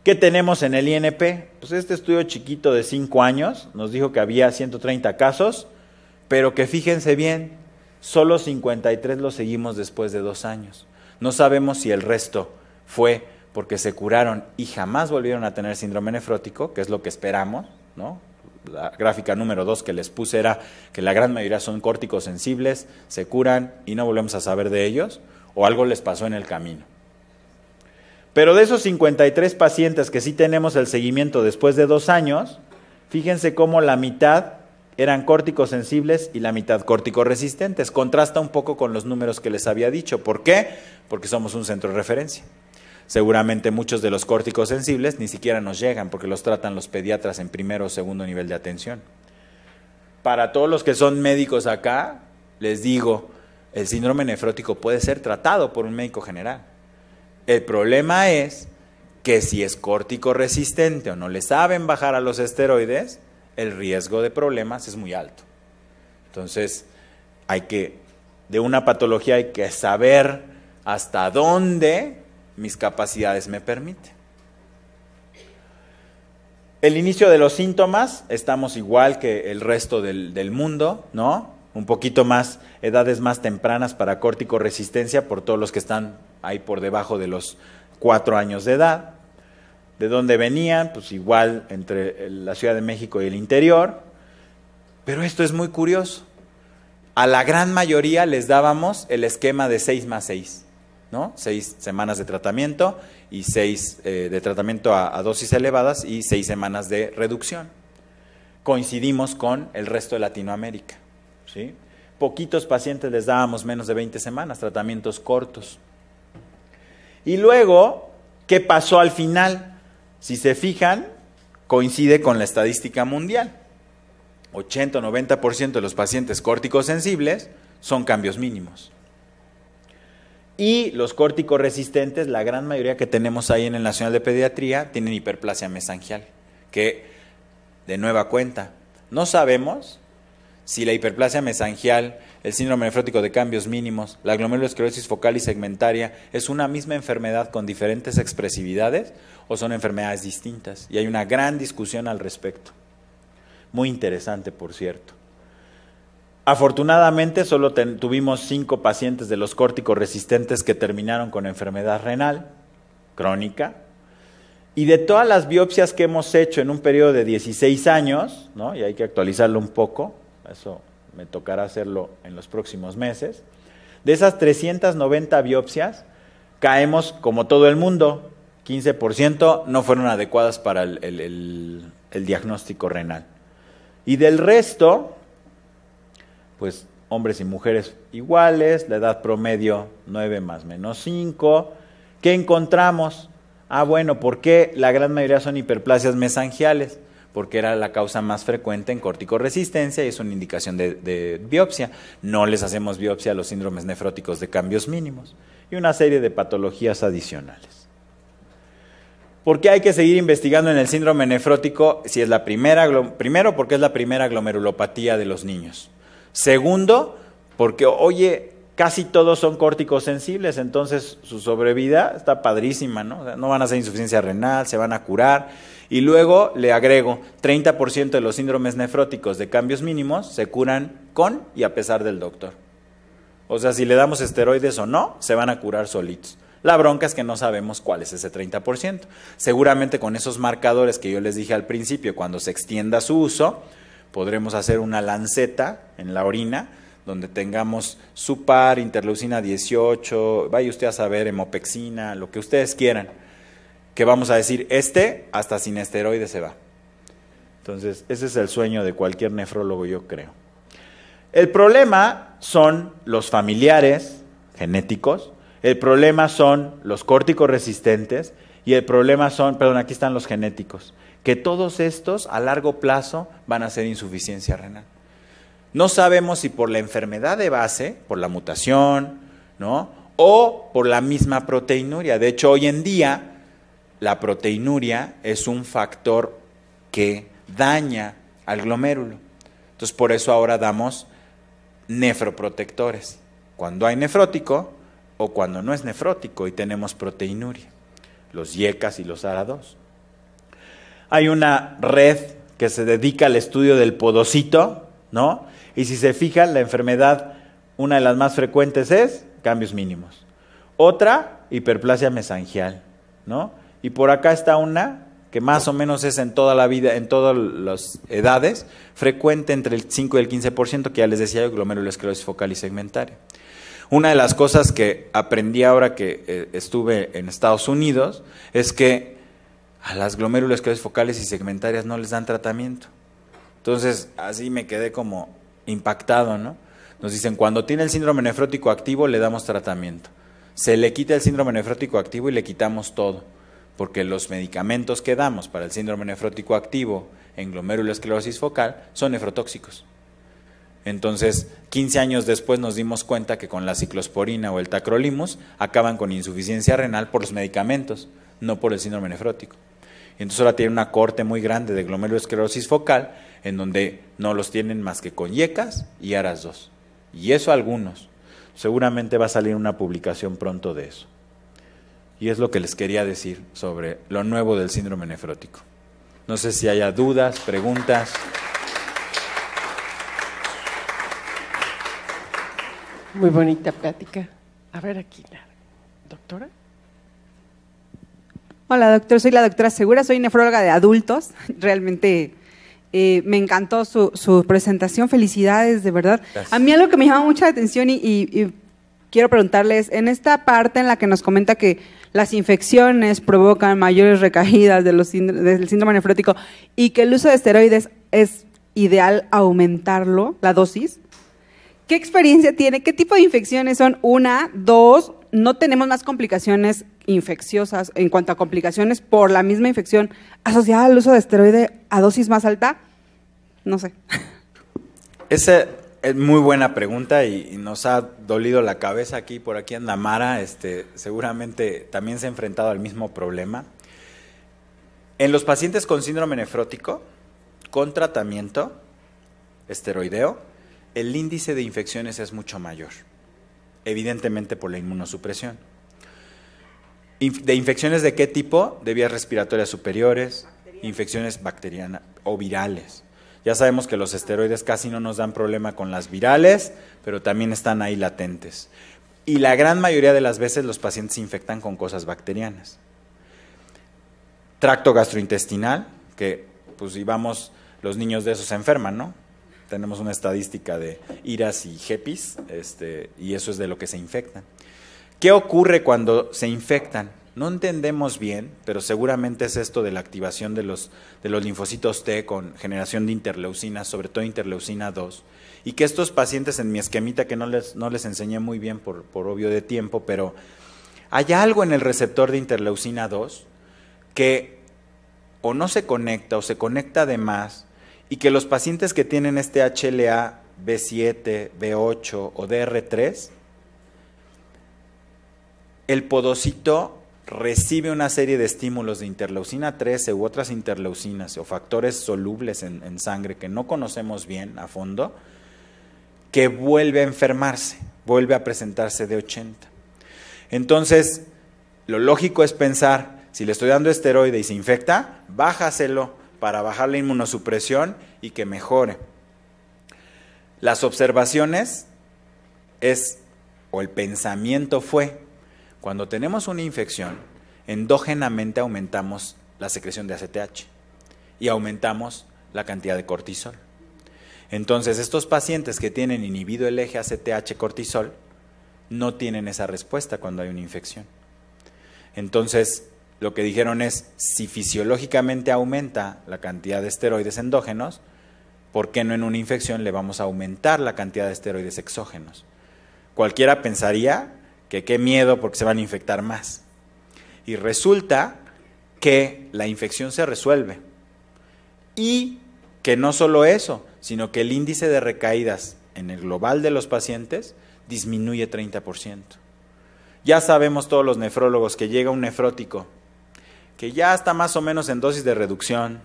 ¿Qué tenemos en el INP? Pues este estudio chiquito de 5 años nos dijo que había 130 casos, pero que fíjense bien, solo 53 los seguimos después de 2 años. No sabemos si el resto fue porque se curaron y jamás volvieron a tener síndrome nefrótico, que es lo que esperamos, ¿no? La gráfica número 2 que les puse era que la gran mayoría son córticos sensibles, se curan y no volvemos a saber de ellos, o algo les pasó en el camino. Pero de esos 53 pacientes que sí tenemos el seguimiento después de 2 años, fíjense cómo la mitad eran córticos sensibles y la mitad córticos resistentes. Contrasta un poco con los números que les había dicho. ¿Por qué? Porque somos un centro de referencia. Seguramente muchos de los córticos sensibles ni siquiera nos llegan porque los tratan los pediatras en primero o segundo nivel de atención. Para todos los que son médicos acá, les digo, el síndrome nefrótico puede ser tratado por un médico general. El problema es que si es córtico resistente o no le saben bajar a los esteroides, el riesgo de problemas es muy alto. Entonces, de una patología hay que saber hasta dónde mis capacidades me permiten. El inicio de los síntomas, estamos igual que el resto del mundo, ¿no? Un poquito más, edades más tempranas para córtico resistencia por todos los que están ahí por debajo de los 4 años de edad. ¿De dónde venían? Pues igual entre la Ciudad de México y el interior. Pero esto es muy curioso. A la gran mayoría les dábamos el esquema de 6+6, ¿no? 6 semanas de tratamiento y 6 de tratamiento a dosis elevadas y 6 semanas de reducción. Coincidimos con el resto de Latinoamérica, ¿sí? Poquitos pacientes les dábamos menos de 20 semanas, tratamientos cortos. Y luego, ¿qué pasó al final? Si se fijan, coincide con la estadística mundial. 80 o 90% de los pacientes córticos sensibles son cambios mínimos. Y los córticos resistentes, la gran mayoría que tenemos ahí en el Nacional de Pediatría, tienen hiperplasia mesangial, que de nueva cuenta, no sabemos si la hiperplasia mesangial, el síndrome nefrótico de cambios mínimos, la glomerulosclerosis focal y segmentaria, es una misma enfermedad con diferentes expresividades o son enfermedades distintas. Y hay una gran discusión al respecto. Muy interesante, por cierto. Afortunadamente, solo tuvimos 5 pacientes de los córticos resistentes que terminaron con enfermedad renal crónica. Y de todas las biopsias que hemos hecho en un periodo de 16 años, ¿no? Y hay que actualizarlo un poco, eso me tocará hacerlo en los próximos meses, de esas 390 biopsias, caemos como todo el mundo, 15% no fueron adecuadas para el diagnóstico renal. Y del resto, pues hombres y mujeres iguales, la edad promedio 9 más menos 5. ¿Qué encontramos? Bueno, ¿por qué la gran mayoría son hiperplasias mesangiales? Porque era la causa más frecuente en corticoresistencia y es una indicación de biopsia. No les hacemos biopsia a los síndromes nefróticos de cambios mínimos y una serie de patologías adicionales. ¿Por qué hay que seguir investigando en el síndrome nefrótico? Si es la primero, porque es la primera glomerulopatía de los niños. Segundo, porque, casi todos son córticos sensibles, entonces su sobrevida está padrísima, ¿no? O sea, no van a hacer insuficiencia renal, se van a curar. Y luego le agrego, 30% de los síndromes nefróticos de cambios mínimos se curan con y a pesar del doctor. O sea, si le damos esteroides o no, se van a curar solitos. La bronca es que no sabemos cuál es ese 30%. Seguramente con esos marcadores que yo les dije al principio, cuando se extienda su uso, podremos hacer una lanceta en la orina donde tengamos Supar, interleucina 18, vaya usted a saber, hemopexina, lo que ustedes quieran, que vamos a decir, hasta sin esteroides se va. Entonces, ese es el sueño de cualquier nefrólogo, yo creo. El problema son los familiares genéticos, el problema son los córticos resistentes y el problema son, aquí están los genéticos, que todos estos a largo plazo van a ser insuficiencia renal. No sabemos si por la enfermedad de base, por la mutación, ¿no? O por la misma proteinuria. De hecho, hoy en día, la proteinuria es un factor que daña al glomérulo. Entonces, por eso ahora damos nefroprotectores. Cuando hay nefrótico o cuando no es nefrótico y tenemos proteinuria. Los YECAS y los ARA2. Hay una red que se dedica al estudio del podocito, ¿no? Y si se fijan, la enfermedad, una de las más frecuentes es cambios mínimos. Otra, hiperplasia mesangial, ¿no? Y por acá está una que más o menos es en toda la vida, en todas las edades, frecuente entre el 5 y el 15%, que ya les decía yo, glomerulosclerosis focal y segmentaria. Una de las cosas que aprendí ahora que estuve en Estados Unidos es que a las glomerulosclerosis focales y segmentarias no les dan tratamiento. Entonces, así me quedé como impactado, ¿no? Nos dicen, cuando tiene el síndrome nefrótico activo, le damos tratamiento. Se le quita el síndrome nefrótico activo y le quitamos todo, porque los medicamentos que damos para el síndrome nefrótico activo en glomerulosclerosis focal son nefrotóxicos. Entonces, 15 años después nos dimos cuenta que con la ciclosporina o el tacrolimus acaban con insuficiencia renal por los medicamentos, no por el síndrome nefrótico. Entonces ahora tiene una cohorte muy grande de glomerulosclerosis focal en donde no los tienen más que con IECAS y ARAS-2. Y eso algunos. Seguramente va a salir una publicación pronto de eso. Y es lo que les quería decir sobre lo nuevo del síndrome nefrótico. No sé si haya dudas, preguntas.
Muy bonita plática. A ver aquí, la doctora.
Hola, doctor. Soy la doctora Segura, soy nefróloga de adultos. Realmente me encantó su presentación. Felicidades, de verdad.
Gracias.
A mí algo que me llama mucha atención y quiero preguntarles, en esta parte en la que nos comenta que las infecciones provocan mayores recaídas del síndrome nefrótico y que el uso de esteroides es ideal aumentarlo, la dosis, ¿qué experiencia tiene? ¿Qué tipo de infecciones son? Una, dos, ¿no tenemos más complicaciones infecciosas en cuanto a complicaciones por la misma infección asociada al uso de esteroide a dosis más alta? No sé.
Esa es muy buena pregunta y nos ha dolido la cabeza aquí. Por aquí anda Mara, seguramente también se ha enfrentado al mismo problema. En los pacientes con síndrome nefrótico, con tratamiento esteroideo, el índice de infecciones es mucho mayor, evidentemente por la inmunosupresión. ¿De infecciones de qué tipo? De vías respiratorias superiores, infecciones bacterianas o virales. Ya sabemos que los esteroides casi no nos dan problema con las virales, pero también están ahí latentes. Y la gran mayoría de las veces los pacientes se infectan con cosas bacterianas. Tracto gastrointestinal, que pues si vamos, los niños de esos se enferman, ¿no? Tenemos una estadística de IRAS y HEPIS, y eso es de lo que se infectan. ¿Qué ocurre cuando se infectan? No entendemos bien, pero seguramente es esto de la activación de los linfocitos T con generación de interleucinas, sobre todo interleucina 2, y que estos pacientes en mi esquemita, que no les enseñé muy bien por obvio de tiempo, pero hay algo en el receptor de interleucina 2 que o no se conecta o se conecta de más, y que los pacientes que tienen este HLA B7, B8 o DR3, el podocito recibe una serie de estímulos de interleucina 13 u otras interleucinas o factores solubles en sangre que no conocemos bien a fondo, que vuelve a enfermarse, vuelve a presentarse de 80. Entonces, lo lógico es pensar, si le estoy dando esteroide y se infecta, bájaselo para bajar la inmunosupresión y que mejore. Las observaciones o el pensamiento fue, cuando tenemos una infección, endógenamente aumentamos la secreción de ACTH y aumentamos la cantidad de cortisol. Entonces, estos pacientes que tienen inhibido el eje ACTH-cortisol no tienen esa respuesta cuando hay una infección. Entonces, lo que dijeron es, si fisiológicamente aumenta la cantidad de esteroides endógenos, ¿por qué no en una infección le vamos a aumentar la cantidad de esteroides exógenos? Cualquiera pensaría que qué miedo porque se van a infectar más. Y resulta que la infección se resuelve. Y que no solo eso, sino que el índice de recaídas en el global de los pacientes disminuye 30%. Ya sabemos todos los nefrólogos que llega un nefrótico que ya está más o menos en dosis de reducción,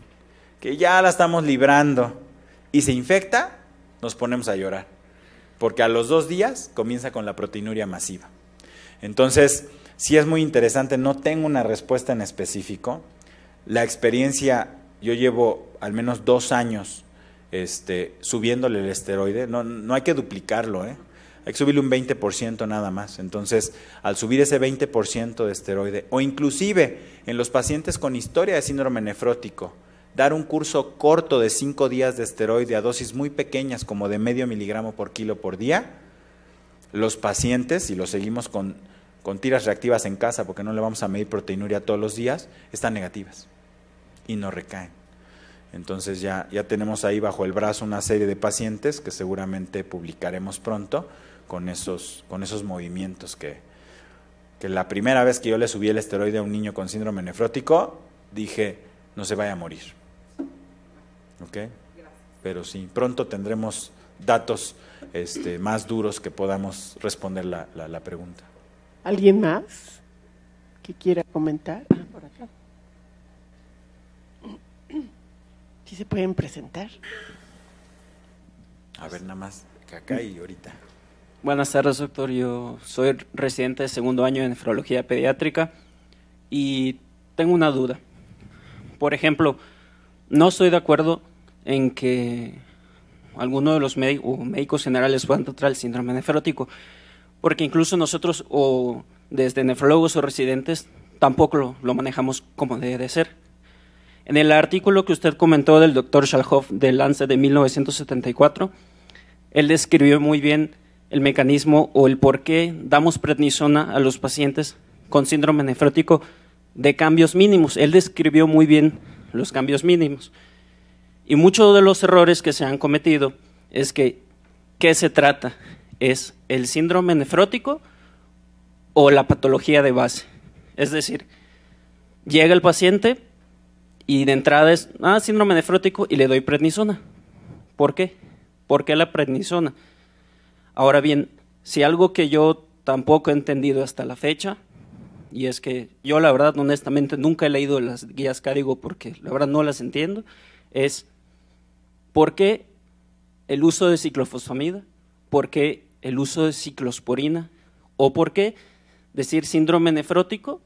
que ya la estamos librando y se infecta, nos ponemos a llorar, porque a los 2 días comienza con la proteinuria masiva. Entonces, sí es muy interesante, no tengo una respuesta en específico. La experiencia yo llevo al menos 2 años subiéndole el esteroide, no hay que duplicarlo, hay que subirle un 20% nada más. Entonces, al subir ese 20% de esteroide, o inclusive en los pacientes con historia de síndrome nefrótico, dar un curso corto de 5 días de esteroide a dosis muy pequeñas, como de 0,5 miligramo por kilo por día, los pacientes, si los seguimos con tiras reactivas en casa, porque no le vamos a medir proteinuria todos los días, están negativas y no recaen. Entonces ya tenemos ahí bajo el brazo una serie de pacientes que seguramente publicaremos pronto con esos movimientos que la primera vez que yo le subí el esteroide a un niño con síndrome nefrótico, dije, no se vaya a morir. ¿Ok? Pero sí, pronto tendremos datos más duros que podamos responder la pregunta.
¿Alguien más que quiera comentar? Por acá. ¿Sí se pueden presentar?
A ver, nada más, que acá y ahorita.
Buenas tardes, doctor. Yo soy residente de 2º año de nefrología pediátrica y tengo una duda. Por ejemplo, no estoy de acuerdo en que alguno de los médicos generales puedan tratar el síndrome nefrótico, porque incluso nosotros, o desde nefrólogos o residentes, tampoco lo manejamos como debe de ser. En el artículo que usted comentó del doctor Shalhoff de Lancet de 1974, él describió muy bien el mecanismo o el por qué damos prednisona a los pacientes con síndrome nefrótico de cambios mínimos. Él describió muy bien los cambios mínimos. Y muchos de los errores que se han cometido es que, ¿qué se trata? ¿Es el síndrome nefrótico o la patología de base? Es decir, llega el paciente y de entrada es síndrome nefrótico y le doy prednisona. ¿Por qué? ¿Por qué la prednisona? Ahora bien, si algo que yo tampoco he entendido hasta la fecha, y es que yo la verdad honestamente nunca he leído las guías Cadigo porque la verdad no las entiendo, es ¿por qué el uso de ciclofosfamida? ¿Por qué el uso de ciclosporina? ¿O por qué decir síndrome nefrótico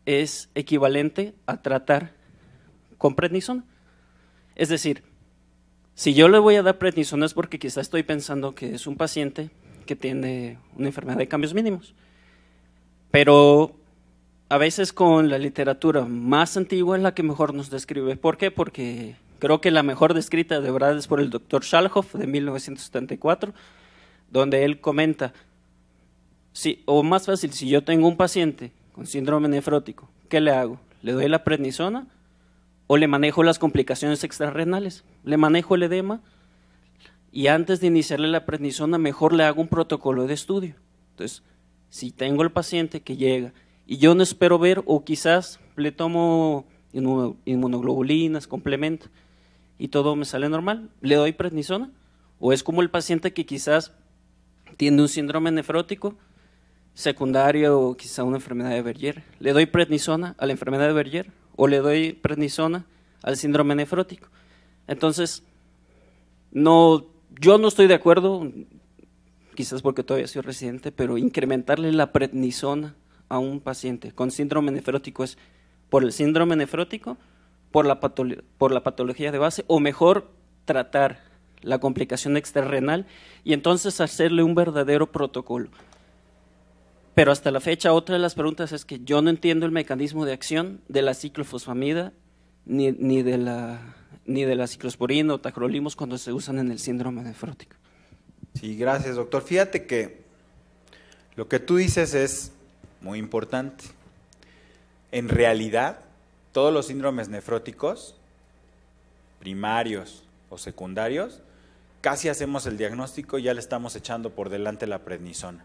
es equivalente a tratar con prednisona? Es decir, si yo le voy a dar prednisona es porque quizá estoy pensando que es un paciente que tiene una enfermedad de cambios mínimos. Pero a veces con la literatura más antigua es la que mejor nos describe. ¿Por qué? Porque creo que la mejor descrita de verdad es por el doctor Shalhoff de 1974, donde él comenta, o más fácil, si yo tengo un paciente con síndrome nefrótico, ¿qué le hago? ¿Le doy la prednisona o le manejo las complicaciones extrarrenales? Le manejo el edema y antes de iniciarle la prednisona mejor le hago un protocolo de estudio. Entonces, si tengo el paciente que llega y yo no espero ver, o quizás le tomo inmunoglobulinas, complemento, y todo me sale normal, ¿le doy prednisona? ¿O es como el paciente que quizás tiene un síndrome nefrótico secundario o quizá una enfermedad de Berger? ¿Le doy prednisona a la enfermedad de Berger o le doy prednisona al síndrome nefrótico? Entonces, yo no estoy de acuerdo, quizás porque todavía soy residente, pero incrementarle la prednisona a un paciente con síndrome nefrótico es por el síndrome nefrótico, por la patología de base, o mejor tratar la complicación extrarrenal y entonces hacerle un verdadero protocolo. Pero hasta la fecha otra de las preguntas es que yo no entiendo el mecanismo de acción de la ciclofosfamida ni de la ciclosporina o tacrolimus cuando se usan en el síndrome nefrótico.
Sí, gracias, doctor. Fíjate que lo que tú dices es muy importante. En realidad, todos los síndromes nefróticos, primarios o secundarios, casi hacemos el diagnóstico y ya le estamos echando por delante la prednisona.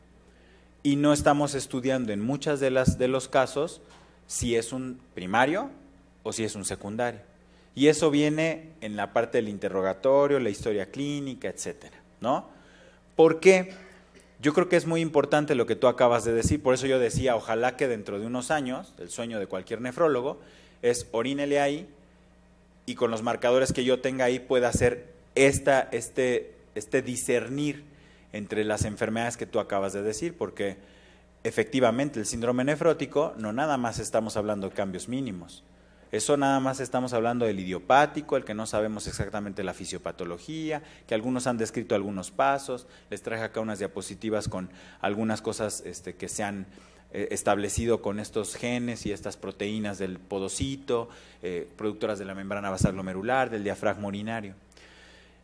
Y no estamos estudiando en muchas de los casos si es un primario o si es un secundario. Y eso viene en la parte del interrogatorio, la historia clínica, etcétera, ¿no? ¿Por qué? Yo creo que es muy importante lo que tú acabas de decir, por eso yo decía, ojalá que dentro de unos años, el sueño de cualquier nefrólogo es orínele ahí y con los marcadores que yo tenga ahí pueda hacer este discernir entre las enfermedades que tú acabas de decir, porque efectivamente el síndrome nefrótico no nada más estamos hablando de cambios mínimos, Eso nada más estamos hablando del idiopático, el que no sabemos exactamente la fisiopatología, que algunos han descrito algunos pasos. Les traje acá unas diapositivas con algunas cosas que se han establecido con estos genes y estas proteínas del podocito, productoras de la membrana basal glomerular, del diafragma urinario.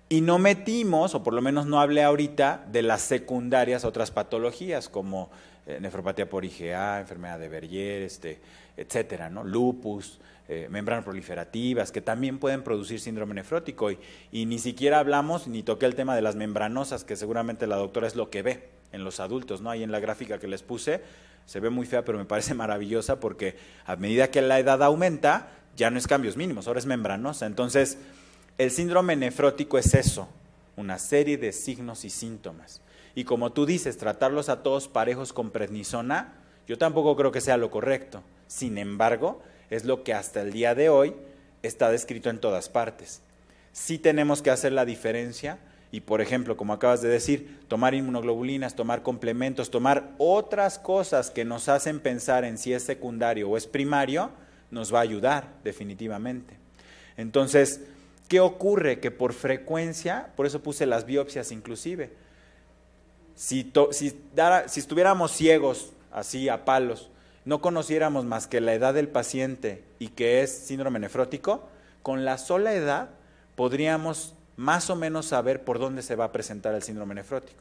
Y no metimos, o por lo menos no hablé ahorita, de las secundarias otras patologías, como nefropatía por IgA, enfermedad de Berger, etcétera, ¿no? Lupus, membranas proliferativas, que también pueden producir síndrome nefrótico. Y ni siquiera hablamos, ni toqué el tema de las membranosas, que seguramente la doctora es lo que ve en los adultos, ¿no? Ahí en la gráfica que les puse, se ve muy fea, pero me parece maravillosa, porque a medida que la edad aumenta, ya no es cambios mínimos, ahora es membranosa. Entonces, el síndrome nefrótico es eso, una serie de signos y síntomas. Y como tú dices, tratarlos a todos parejos con prednisona, yo tampoco creo que sea lo correcto. Sin embargo, es lo que hasta el día de hoy está descrito en todas partes. Sí tenemos que hacer la diferencia y, por ejemplo, como acabas de decir, tomar inmunoglobulinas, tomar complementos, tomar otras cosas que nos hacen pensar en si es secundario o es primario, nos va a ayudar definitivamente. Entonces, ¿qué ocurre? Que por frecuencia, por eso puse las biopsias inclusive, si estuviéramos ciegos, así a palos, no conociéramos más que la edad del paciente y que es síndrome nefrótico, con la sola edad podríamos más o menos saber por dónde se va a presentar el síndrome nefrótico.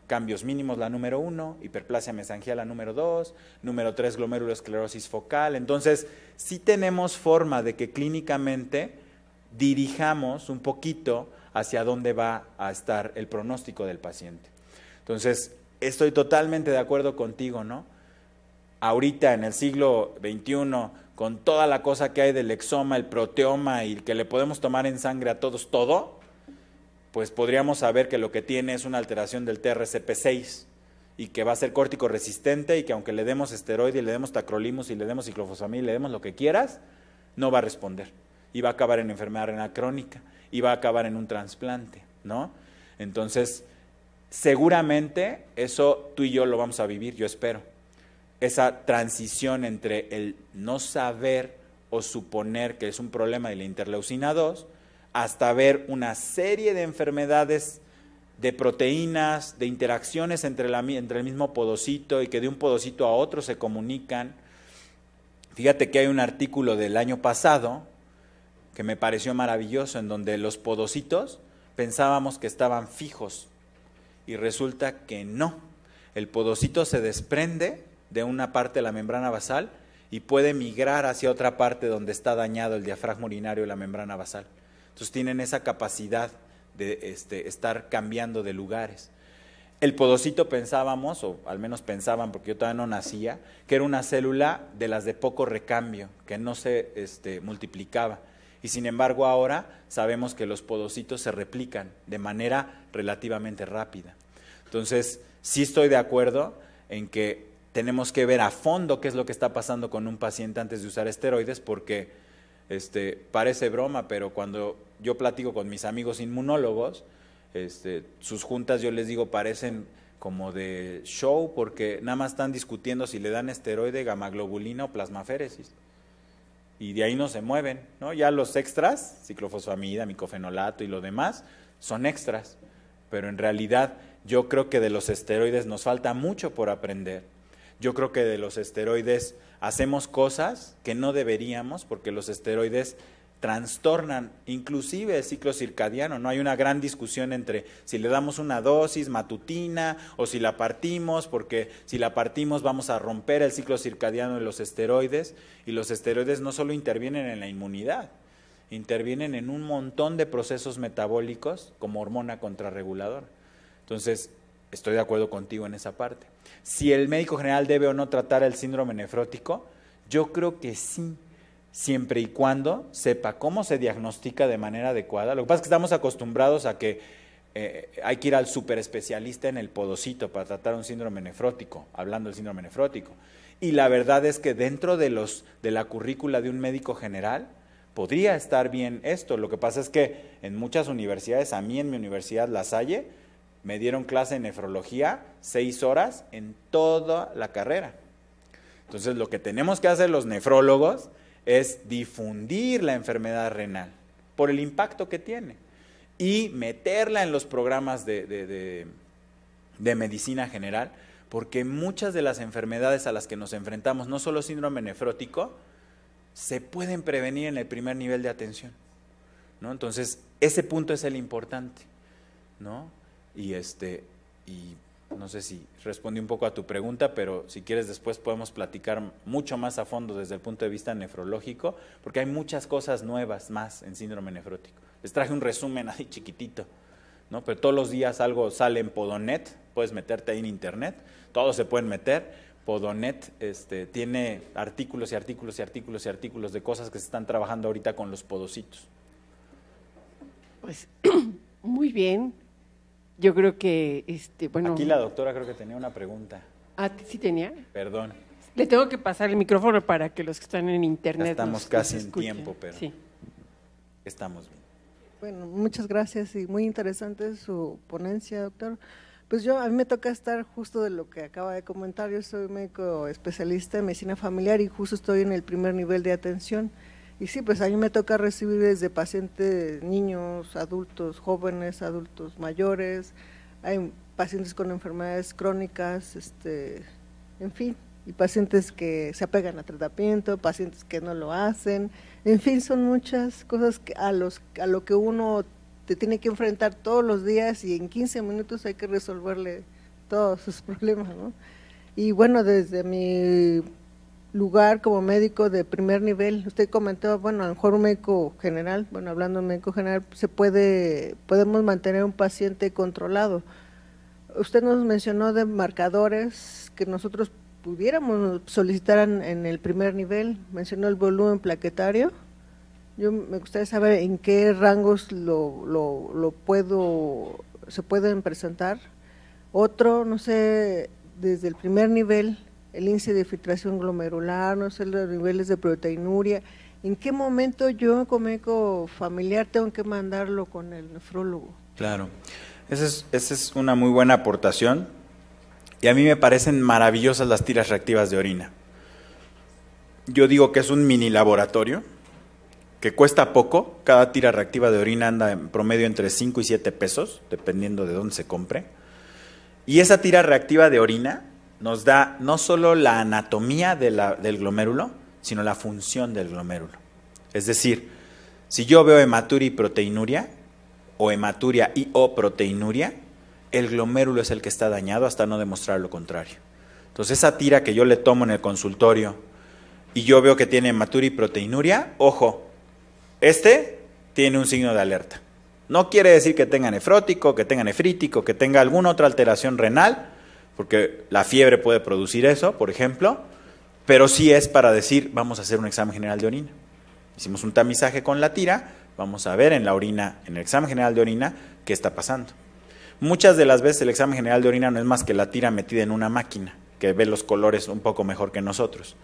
Cambios mínimos la número 1, hiperplasia mesangial la número 2, número 3 glomerulosclerosis focal. Entonces, sí tenemos forma de que clínicamente dirijamos un poquito hacia dónde va a estar el pronóstico del paciente. Entonces, estoy totalmente de acuerdo contigo, ¿no? Ahorita en el siglo XXI, con toda la cosa que hay del exoma, el proteoma y que le podemos tomar en sangre a todos todo, pues podríamos saber que lo que tiene es una alteración del TRCP6 y que va a ser córtico resistente y que aunque le demos esteroide, le demos tacrolimus y le demos ciclofosfamida y le demos lo que quieras, no va a responder. Y va a acabar en enfermedad renal crónica, y va a acabar en un trasplante, ¿no? Entonces, seguramente eso tú y yo lo vamos a vivir, yo espero. Esa transición entre el no saber o suponer que es un problema de la interleucina 2, hasta ver una serie de enfermedades de proteínas, de interacciones entre el mismo podocito y que de un podocito a otro se comunican. Fíjate que hay un artículo del año pasado que me pareció maravilloso, en donde los podocitos pensábamos que estaban fijos y resulta que no. El podocito se desprende de una parte de la membrana basal y puede migrar hacia otra parte donde está dañado el diafragma urinario y la membrana basal. Entonces tienen esa capacidad de estar cambiando de lugares. El podocito pensábamos, o al menos pensaban porque yo todavía no nacía, que era una célula de las de poco recambio, que no se multiplicaba. Y sin embargo ahora sabemos que los podocitos se replican de manera relativamente rápida. Entonces, sí estoy de acuerdo en que tenemos que ver a fondo qué es lo que está pasando con un paciente antes de usar esteroides, porque parece broma, pero cuando yo platico con mis amigos inmunólogos, sus juntas yo les digo parecen como de show, porque nada más están discutiendo si le dan esteroide, gamaglobulina o plasmaféresis. Y de ahí no se mueven, ¿no? Ya los extras, ciclofosfamida, micofenolato y lo demás, son extras. Pero en realidad yo creo que de los esteroides nos falta mucho por aprender. Yo creo que de los esteroides hacemos cosas que no deberíamos, porque los esteroides trastornan inclusive el ciclo circadiano, ¿no? Hay una gran discusión entre si le damos una dosis matutina o si la partimos, porque si la partimos vamos a romper el ciclo circadiano de los esteroides, y los esteroides no solo intervienen en la inmunidad, intervienen en un montón de procesos metabólicos como hormona contrarreguladora. Entonces, estoy de acuerdo contigo en esa parte. Si el médico general debe o no tratar el síndrome nefrótico, yo creo que sí, siempre y cuando sepa cómo se diagnostica de manera adecuada. Lo que pasa es que estamos acostumbrados a que hay que ir al superespecialista en el podocito para tratar un síndrome nefrótico, hablando del síndrome nefrótico. Y la verdad es que dentro de la currícula de un médico general podría estar bien esto. Lo que pasa es que en muchas universidades, a mí en mi universidad La Salle, me dieron clase de nefrología 6 horas en toda la carrera. Entonces, lo que tenemos que hacer los nefrólogos es difundir la enfermedad renal por el impacto que tiene y meterla en los programas de medicina general, porque muchas de las enfermedades a las que nos enfrentamos, no solo síndrome nefrótico, se pueden prevenir en el primer nivel de atención, ¿no? Entonces, ese punto es el importante, ¿no? Y no sé si respondí un poco a tu pregunta, pero si quieres después podemos platicar mucho más a fondo desde el punto de vista nefrológico, porque hay muchas cosas nuevas más en síndrome nefrótico. Les traje un resumen así chiquitito, ¿no? Pero todos los días algo sale en Podonet, puedes meterte ahí en internet, todos se pueden meter. Podonet tiene artículos y artículos y artículos y artículos de cosas que se están trabajando ahorita con los podocitos.
Pues muy bien. Yo creo que, bueno...
Aquí la doctora creo que tenía una pregunta.
Ah, ¿sí tenía?
Perdón.
Le tengo que pasar el micrófono para que los que están en internet
Ya estamos
nos
casi en
escuchen.
tiempo, pero
sí.
Estamos bien.
Bueno, muchas gracias y muy interesante su ponencia, doctor. Pues a mí me toca estar justo de lo que acaba de comentar. Yo soy médico especialista en medicina familiar y justo estoy en el primer nivel de atención. Y sí, pues a mí me toca recibir desde pacientes, niños, adultos, jóvenes, adultos mayores, hay pacientes con enfermedades crónicas, en fin, y pacientes que se apegan a tratamiento, pacientes que no lo hacen, en fin, son muchas cosas a lo que uno te tiene que enfrentar todos los días y en 15 minutos hay que resolverle todos sus problemas, ¿no? Y bueno, desde mi lugar como médico de primer nivel, usted comentó, bueno, a lo mejor un médico general, bueno, hablando de médico general, podemos mantener un paciente controlado. Usted nos mencionó de marcadores que nosotros pudiéramos solicitar en el primer nivel, mencionó el volumen plaquetario. Yo me gustaría saber en qué rangos se pueden presentar. Otro, no sé, desde el primer nivel, el índice de filtración glomerular, no sé, los niveles de proteinuria. ¿En qué momento yo como médico familiar tengo que mandarlo con el nefrólogo?
Claro, esa es una muy buena aportación y a mí me parecen maravillosas las tiras reactivas de orina. Yo digo que es un mini laboratorio que cuesta poco, cada tira reactiva de orina anda en promedio entre 5 y 7 pesos, dependiendo de dónde se compre. Y esa tira reactiva de orina nos da no solo la anatomía del glomérulo, sino la función del glomérulo. Es decir, si yo veo hematuria y proteinuria, o hematuria y o proteinuria, el glomérulo es el que está dañado hasta no demostrar lo contrario. Entonces esa tira que yo le tomo en el consultorio y yo veo que tiene hematuria y proteinuria, ojo, tiene un signo de alerta. No quiere decir que tenga nefrótico, que tenga nefrítico, que tenga alguna otra alteración renal, porque la fiebre puede producir eso, por ejemplo, pero sí es para decir, vamos a hacer un examen general de orina. Hicimos un tamizaje con la tira, vamos a ver en la orina, en el examen general de orina, qué está pasando. Muchas de las veces el examen general de orina no es más que la tira metida en una máquina, que ve los colores un poco mejor que nosotros.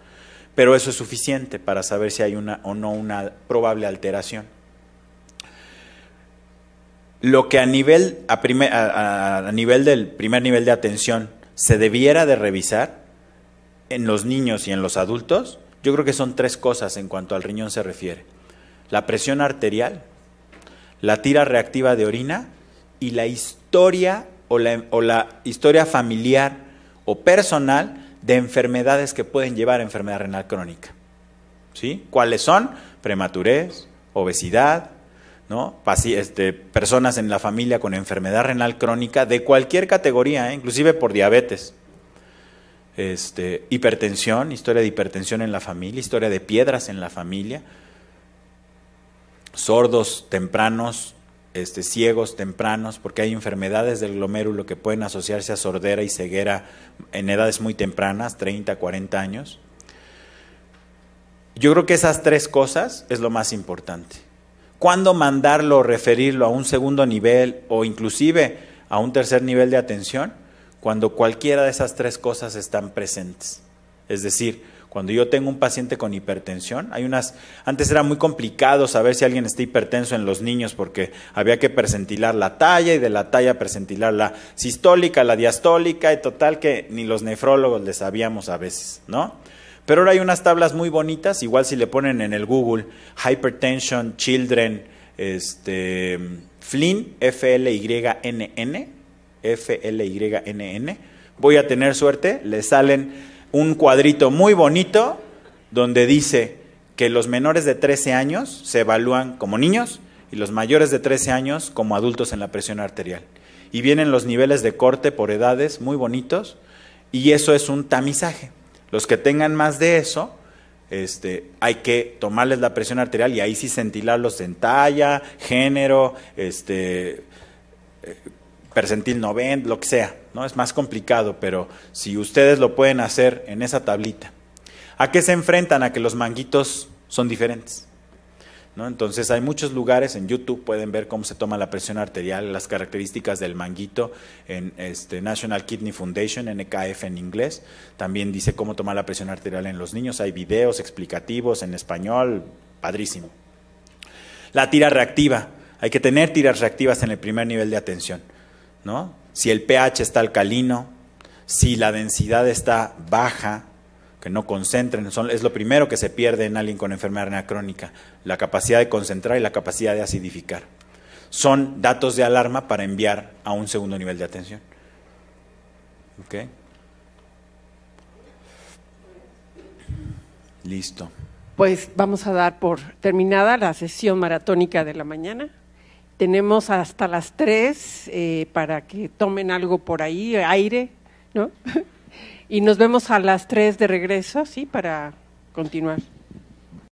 Pero eso es suficiente para saber si hay una o no una probable alteración. Lo que a nivel del primer nivel de atención se debiera de revisar en los niños y en los adultos, yo creo que son 3 cosas en cuanto al riñón se refiere. La presión arterial, la tira reactiva de orina y la historia o la historia familiar o personal de enfermedades que pueden llevar a enfermedad renal crónica. ¿Sí? ¿Cuáles son? Prematurez, obesidad, ¿no? Personas en la familia con enfermedad renal crónica de cualquier categoría, inclusive por diabetes. Hipertensión, historia de hipertensión en la familia, historia de piedras en la familia, sordos tempranos, ciegos tempranos, porque hay enfermedades del glomérulo que pueden asociarse a sordera y ceguera en edades muy tempranas, 30, 40 años. Yo creo que esas 3 cosas es lo más importante. ¿Cuándo mandarlo o referirlo a un segundo nivel o inclusive a un tercer nivel de atención? Cuando cualquiera de esas 3 cosas están presentes. Es decir, cuando yo tengo un paciente con hipertensión, antes era muy complicado saber si alguien está hipertenso en los niños porque había que percentilar la talla y de la talla percentilar la sistólica, la diastólica y total que ni los nefrólogos le sabíamos a veces, ¿no? Pero ahora hay unas tablas muy bonitas, igual si le ponen en el Google Hypertension Children Flynn, FLYNN, voy a tener suerte, le salen un cuadrito muy bonito donde dice que los menores de 13 años se evalúan como niños y los mayores de 13 años como adultos en la presión arterial. Y vienen los niveles de corte por edades muy bonitos y eso es un tamizaje. Los que tengan más de eso, hay que tomarles la presión arterial y ahí sí centilarlos en talla, género, percentil 90, lo que sea, ¿no? Es más complicado, pero si ustedes lo pueden hacer en esa tablita. ¿A qué se enfrentan? A que los manguitos son diferentes, ¿no? Entonces hay muchos lugares, en YouTube pueden ver cómo se toma la presión arterial, las características del manguito, en National Kidney Foundation, NKF en inglés, también dice cómo tomar la presión arterial en los niños, hay videos explicativos en español, padrísimo. La tira reactiva, hay que tener tiras reactivas en el primer nivel de atención, ¿no? Si el pH está alcalino, si la densidad está baja, que no concentren, es lo primero que se pierde en alguien con enfermedad renal crónica, la capacidad de concentrar y la capacidad de acidificar. Son datos de alarma para enviar a un segundo nivel de atención. ¿Ok? Listo.
Pues vamos a dar por terminada la sesión maratónica de la mañana. Tenemos hasta las 3 para que tomen algo por ahí, aire, ¿no? Y nos vemos a las 3 de regreso, ¿sí? Para continuar.